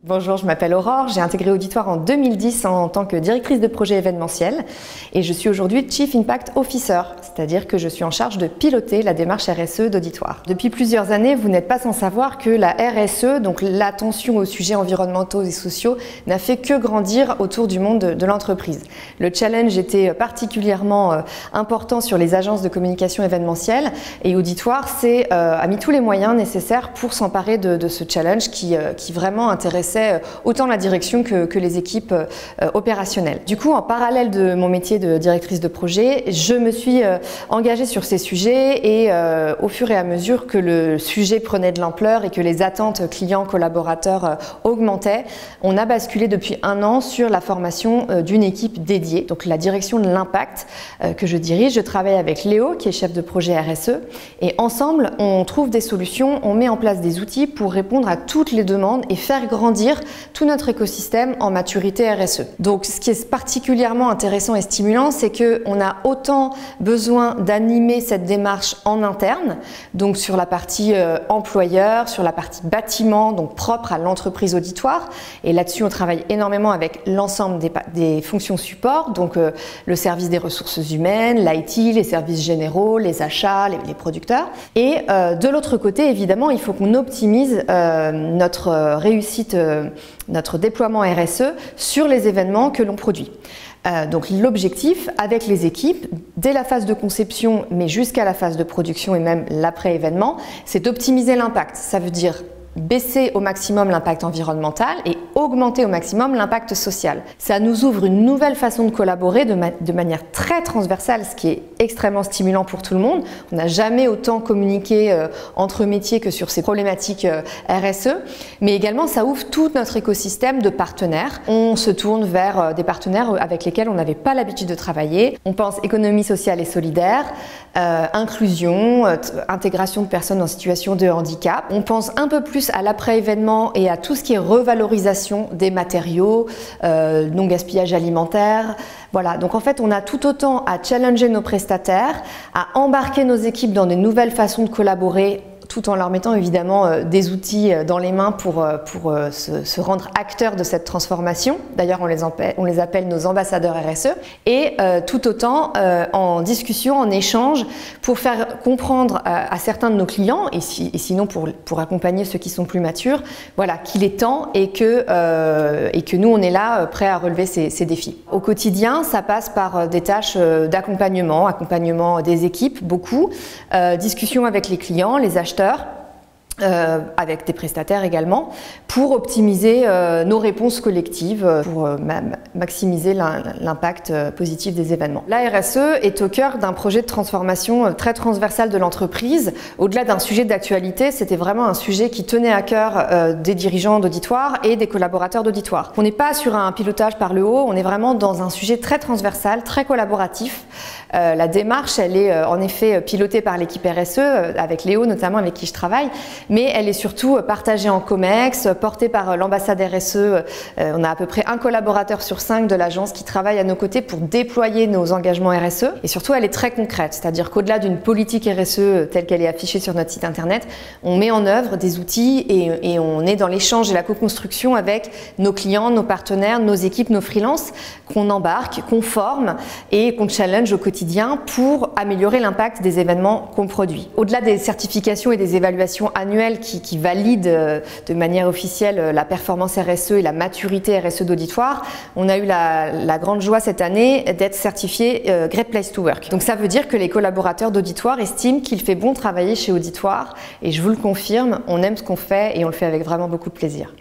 Bonjour, je m'appelle Aurore, j'ai intégré Auditoire en 2010 en tant que directrice de projet événementiel et je suis aujourd'hui Chief Impact Officer, c'est-à-dire que je suis en charge de piloter la démarche RSE d'Auditoire. Depuis plusieurs années, vous n'êtes pas sans savoir que la RSE, donc l'attention aux sujets environnementaux et sociaux, n'a fait que grandir autour du monde de l'entreprise. Le challenge était particulièrement important sur les agences de communication événementielle et Auditoire a mis tous les moyens nécessaires pour s'emparer de ce challenge qui vraiment intéressait autant la direction que les équipes opérationnelles. Du coup, en parallèle de mon métier de directrice de projet, je me suis engagée sur ces sujets et au fur et à mesure que le sujet prenait de l'ampleur et que les attentes clients, collaborateurs augmentaient, on a basculé depuis 1 an sur la formation d'une équipe dédiée, donc la direction de l'impact que je dirige. Je travaille avec Léo, qui est chef de projet RSE, et ensemble, on trouve des solutions, on met en place des outils pour répondre à toutes les demandes et faire grandir tout notre écosystème en maturité RSE. Donc ce qui est particulièrement intéressant et stimulant, c'est qu'on a autant besoin d'animer cette démarche en interne, donc sur la partie employeur, sur la partie bâtiment, donc propre à l'entreprise Auditoire, et là-dessus on travaille énormément avec l'ensemble des fonctions support, donc le service des ressources humaines, l'IT, les services généraux, les achats, les producteurs. Et de l'autre côté, évidemment, il faut qu'on optimise notre réussite, notre déploiement RSE sur les événements que l'on produit. Donc l'objectif avec les équipes, dès la phase de conception, mais jusqu'à la phase de production et même l'après-événement, c'est d'optimiser l'impact. Ça veut dire baisser au maximum l'impact environnemental et augmenter au maximum l'impact social. Ça nous ouvre une nouvelle façon de collaborer de manière très transversale, ce qui est extrêmement stimulant pour tout le monde. On n'a jamais autant communiqué entre métiers que sur ces problématiques RSE, mais également ça ouvre tout notre écosystème de partenaires. On se tourne vers des partenaires avec lesquels on n'avait pas l'habitude de travailler. On pense économie sociale et solidaire, inclusion, intégration de personnes en situation de handicap. On pense un peu plus à l'après-événement et à tout ce qui est revalorisation des matériaux, non gaspillage alimentaire. Voilà, donc en fait on a tout autant à challenger nos prestataires, à embarquer nos équipes dans de nouvelles façons de collaborer, tout en leur mettant évidemment des outils dans les mains pour se rendre acteurs de cette transformation. D'ailleurs, on les appelle nos ambassadeurs RSE. Et tout autant en discussion, en échange, pour faire comprendre à certains de nos clients, et sinon pour accompagner ceux qui sont plus matures, voilà, qu'il est temps et que nous, on est là prêts à relever ces défis. Au quotidien, ça passe par des tâches d'accompagnement, accompagnement des équipes, beaucoup, discussion avec les clients, les acheteurs, avec des prestataires également, pour optimiser nos réponses collectives, pour maximiser l'impact positif des événements. La RSE est au cœur d'un projet de transformation très transversal de l'entreprise. Au-delà d'un sujet d'actualité, c'était vraiment un sujet qui tenait à cœur des dirigeants d'Auditoire et des collaborateurs d'Auditoire. On n'est pas sur un pilotage par le haut, on est vraiment dans un sujet très transversal, très collaboratif. La démarche, elle est en effet pilotée par l'équipe RSE, avec Léo notamment, avec qui je travaille, mais elle est surtout partagée en COMEX, portée par l'ambassade RSE. On a à peu près 1 collaborateur sur 5 de l'agence qui travaille à nos côtés pour déployer nos engagements RSE. Et surtout, elle est très concrète, c'est-à-dire qu'au-delà d'une politique RSE telle qu'elle est affichée sur notre site internet, on met en œuvre des outils et on est dans l'échange et la co-construction avec nos clients, nos partenaires, nos équipes, nos freelances, qu'on embarque, qu'on forme et qu'on challenge au quotidien pour améliorer l'impact des événements qu'on produit. Au-delà des certifications et des évaluations annuelles qui valident de manière officielle la performance RSE et la maturité RSE d'Auditoire, on a eu la grande joie cette année d'être certifié Great Place to Work. Donc ça veut dire que les collaborateurs d'Auditoire estiment qu'il fait bon travailler chez Auditoire et je vous le confirme, on aime ce qu'on fait et on le fait avec vraiment beaucoup de plaisir.